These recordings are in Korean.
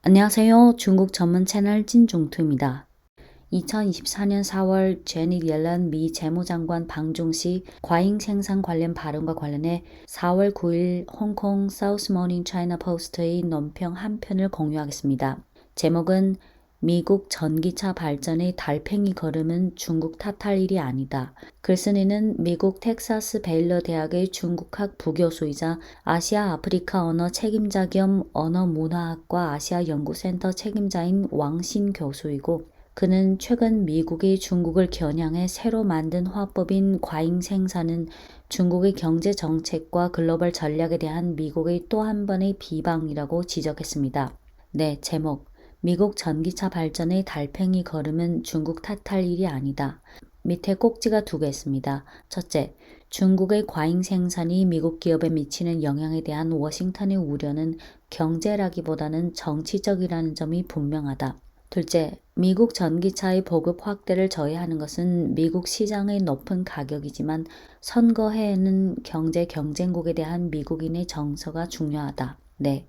안녕하세요. 중국 전문 채널 찐중투입니다. 2024년 4월 제닛 옐런 미 재무장관 방중시 과잉 생산 관련 발언과 관련해 4월 9일 홍콩 사우스모닝 차이나 포스트의 논평 한 편을 공유하겠습니다. 제목은 미국 전기차 발전의 달팽이 걸음은 중국 탓할 일이 아니다. 글쓴이는 미국 텍사스 베일러 대학의 중국학 부교수이자 아시아 아프리카 언어 책임자 겸 언어문화학과 아시아 연구센터 책임자인 왕신 교수이고, 그는 최근 미국이 중국을 겨냥해 새로 만든 화법인 과잉 생산은 중국의 경제 정책과 글로벌 전략에 대한 미국의 또 한 번의 비방이라고 지적했습니다. 네, 제목. 미국 전기차 발전의 달팽이 걸음은 중국 탓할 일이 아니다. 밑에 꼭지가 두 개 있습니다. 첫째, 중국의 과잉 생산이 미국 기업에 미치는 영향에 대한 워싱턴의 우려는 경제라기보다는 정치적이라는 점이 분명하다. 둘째, 미국 전기차의 보급 확대를 저해하는 것은 미국 시장의 높은 가격이지만 선거해에는 경제 경쟁국에 대한 미국인의 정서가 중요하다. 네.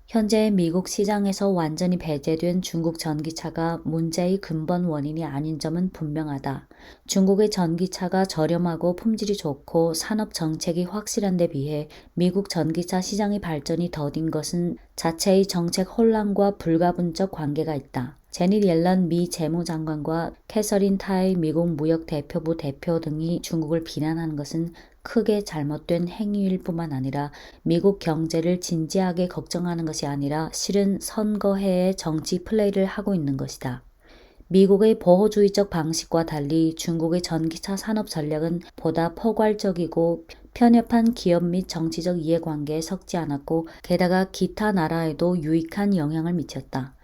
현재 미국 시장에서 완전히 배제된 중국 전기차가 문제의 근본 원인이 아닌 점은 분명하다. 중국의 전기차가 저렴하고 품질이 좋고 산업 정책이 확실한 데 비해 미국 전기차 시장의 발전이 더딘 것은 자체의 정책 혼란과 불가분적 관계가 있다. 제닛 옐런 미 재무장관과 캐서린 타이 미국 무역대표부 대표 등이 중국을 비난하는 것은 크게 잘못된 행위일 뿐만 아니라 미국 경제를 진지하게 걱정하는 것이 아니라 실은 선거해의 정치 플레이를 하고 있는 것이다. 미국의 보호주의적 방식과 달리 중국의 전기차 산업 전략은 보다 포괄적이고 편협한 기업 및 정치적 이해관계에 섞지 않았고, 게다가 기타 나라에도 유익한 영향을 미쳤다.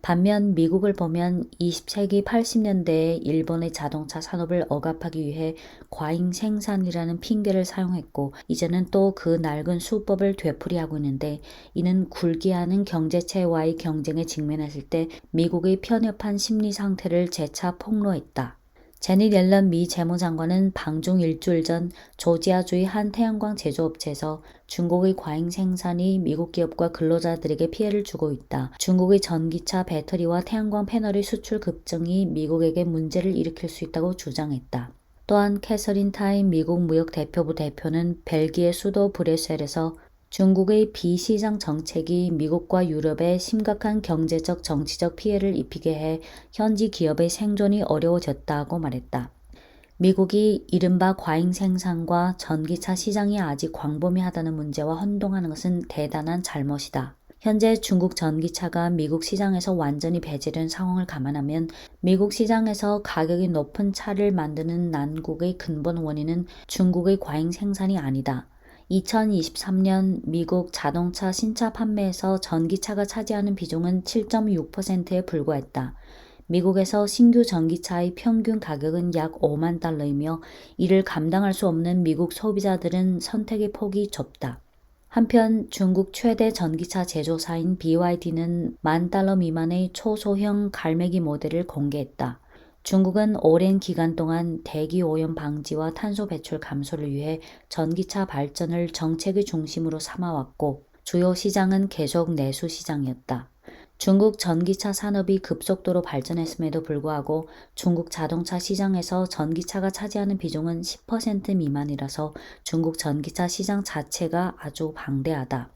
반면 미국을 보면 20세기 80년대에 일본의 자동차 산업을 억압하기 위해 과잉 생산이라는 핑계를 사용했고, 이제는 또 그 낡은 수법을 되풀이하고 있는데, 이는 굴기하는 경제체와의 경쟁에 직면했을 때 미국의 편협한 심리 상태를 재차 폭로했다. 제닛 옐런 미 재무장관은 방중 일주일 전 조지아주의 한 태양광 제조업체에서 중국의 과잉 생산이 미국 기업과 근로자들에게 피해를 주고 있다. 중국의 전기차 배터리와 태양광 패널의 수출 급증이 미국에게 문제를 일으킬 수 있다고 주장했다. 또한 캐서린 타임 미국 무역대표부 대표는 벨기에 수도 브뤼셀에서 중국의 비시장 정책이 미국과 유럽에 심각한 경제적 정치적 피해를 입히게 해 현지 기업의 생존이 어려워졌다고 말했다. 미국이 이른바 과잉 생산과 전기차 시장이 아직 광범위하다는 문제와 혼동하는 것은 대단한 잘못이다. 현재 중국 전기차가 미국 시장에서 완전히 배제된 상황을 감안하면 미국 시장에서 가격이 높은 차를 만드는 난국의 근본 원인은 중국의 과잉 생산이 아니다. 2023년 미국 자동차 신차 판매에서 전기차가 차지하는 비중은 7.6%에 불과했다. 미국에서 신규 전기차의 평균 가격은 약 5만 달러이며 이를 감당할 수 없는 미국 소비자들은 선택의 폭이 좁다. 한편 중국 최대 전기차 제조사인 BYD는 10,000달러 미만의 초소형 갈매기 모델을 공개했다. 중국은 오랜 기간 동안 대기 오염 방지와 탄소 배출 감소를 위해 전기차 발전을 정책의 중심으로 삼아왔고, 주요 시장은 계속 내수 시장이었다. 중국 전기차 산업이 급속도로 발전했음에도 불구하고 중국 자동차 시장에서 전기차가 차지하는 비중은 10% 미만이라서 중국 전기차 시장 자체가 아주 방대하다.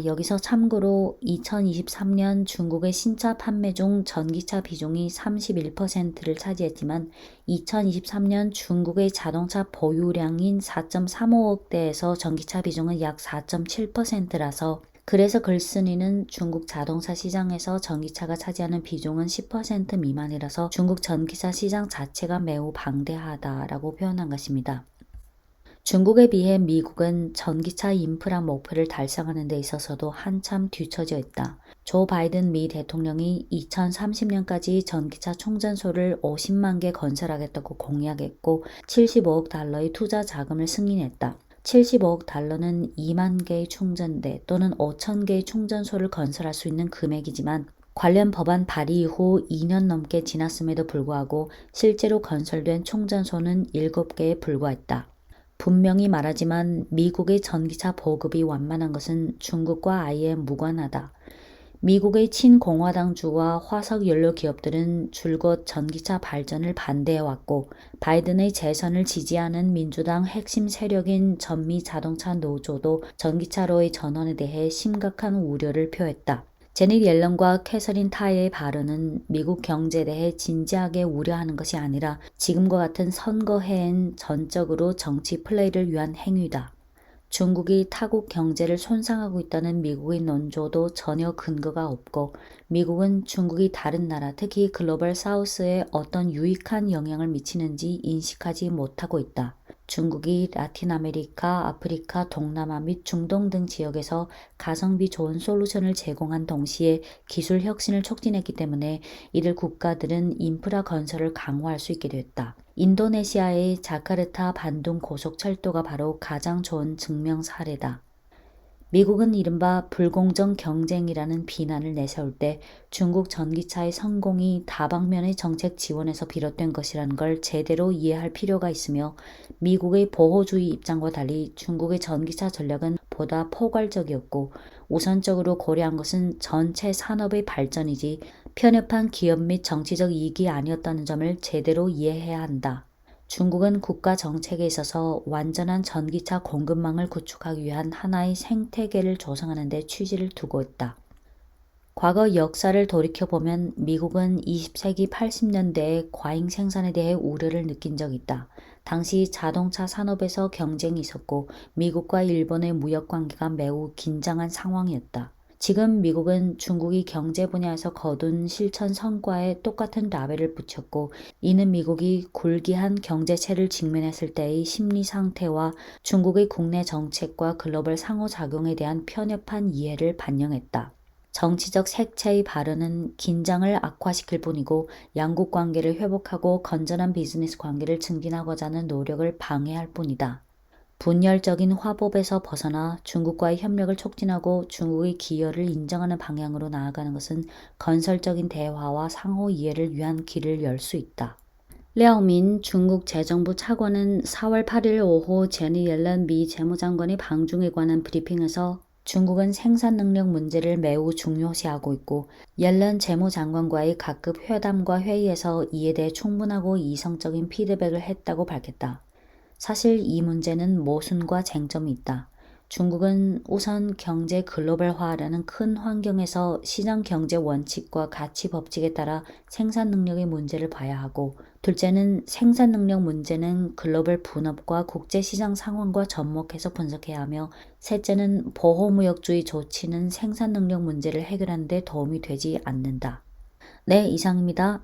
여기서 참고로 2023년 중국의 신차 판매 중 전기차 비중이 31%를 차지했지만 2023년 중국의 자동차 보유량인 4.35억 대에서 전기차 비중은 약 4.7%라서, 그래서 글쓴이는 중국 자동차 시장에서 전기차가 차지하는 비중은 10% 미만이라서 중국 전기차 시장 자체가 매우 방대하다라고 표현한 것입니다. 중국에 비해 미국은 전기차 인프라 목표를 달성하는 데 있어서도 한참 뒤처져 있다. 조 바이든 미 대통령이 2030년까지 전기차 충전소를 50만 개 건설하겠다고 공약했고 75억 달러의 투자 자금을 승인했다. 75억 달러는 2만 개의 충전대 또는 5천 개의 충전소를 건설할 수 있는 금액이지만 관련 법안 발의 이후 2년 넘게 지났음에도 불구하고 실제로 건설된 충전소는 7개에 불과했다. 분명히 말하지만 미국의 전기차 보급이 완만한 것은 중국과 아예 무관하다. 미국의 친공화당주와 화석연료 기업들은 줄곧 전기차 발전을 반대해왔고 바이든의 재선을 지지하는 민주당 핵심 세력인 전미 자동차 노조도 전기차로의 전환에 대해 심각한 우려를 표했다. 제닛 옐런과 캐서린 타이의 발언은 미국 경제에 대해 진지하게 우려하는 것이 아니라 지금과 같은 선거해엔 전적으로 정치 플레이를 위한 행위다. 중국이 타국 경제를 손상하고 있다는 미국의 논조도 전혀 근거가 없고 미국은 중국이 다른 나라, 특히 글로벌 사우스에 어떤 유익한 영향을 미치는지 인식하지 못하고 있다. 중국이 라틴 아메리카, 아프리카, 동남아 및 중동 등 지역에서 가성비 좋은 솔루션을 제공한 동시에 기술 혁신을 촉진했기 때문에 이들 국가들은 인프라 건설을 강화할 수 있게 됐다. 인도네시아의 자카르타 반둥 고속철도가 바로 가장 좋은 증명 사례다. 미국은 이른바 불공정 경쟁이라는 비난을 내세울 때 중국 전기차의 성공이 다방면의 정책 지원에서 비롯된 것이라는 걸 제대로 이해할 필요가 있으며 미국의 보호주의 입장과 달리 중국의 전기차 전략은 보다 포괄적이었고 우선적으로 고려한 것은 전체 산업의 발전이지 편협한 기업 및 정치적 이익이 아니었다는 점을 제대로 이해해야 한다. 중국은 국가 정책에 있어서 완전한 전기차 공급망을 구축하기 위한 하나의 생태계를 조성하는 데 취지를 두고 있다. 과거 역사를 돌이켜보면 미국은 20세기 80년대에 과잉 생산에 대해 우려를 느낀 적이 있다. 당시 자동차 산업에서 경쟁이 있었고 미국과 일본의 무역 관계가 매우 긴장한 상황이었다. 지금 미국은 중국이 경제 분야에서 거둔 실천 성과에 똑같은 라벨을 붙였고 이는 미국이 굴기한 경제체를 직면했을 때의 심리 상태와 중국의 국내 정책과 글로벌 상호작용에 대한 편협한 이해를 반영했다. 정치적 색채의 발언은 긴장을 악화시킬 뿐이고 양국 관계를 회복하고 건전한 비즈니스 관계를 증진하고자 하는 노력을 방해할 뿐이다. 분열적인 화법에서 벗어나 중국과의 협력을 촉진하고 중국의 기여를 인정하는 방향으로 나아가는 것은 건설적인 대화와 상호 이해를 위한 길을 열 수 있다. 랴오민 중국 재정부 차관은 4월 8일 오후 제니 옐런 미 재무장관의 방중에 관한 브리핑에서 중국은 생산 능력 문제를 매우 중요시하고 있고 옐런 재무장관과의 각급 회담과 회의에서 이에 대해 충분하고 이성적인 피드백을 했다고 밝혔다. 사실 이 문제는 모순과 쟁점이 있다. 중국은 우선 경제 글로벌화라는 큰 환경에서 시장 경제 원칙과 가치 법칙에 따라 생산 능력의 문제를 봐야 하고 둘째는 생산 능력 문제는 글로벌 분업과 국제시장 상황과 접목해서 분석해야 하며 셋째는 보호무역주의 조치는 생산 능력 문제를 해결하는 데 도움이 되지 않는다. 네, 이상입니다.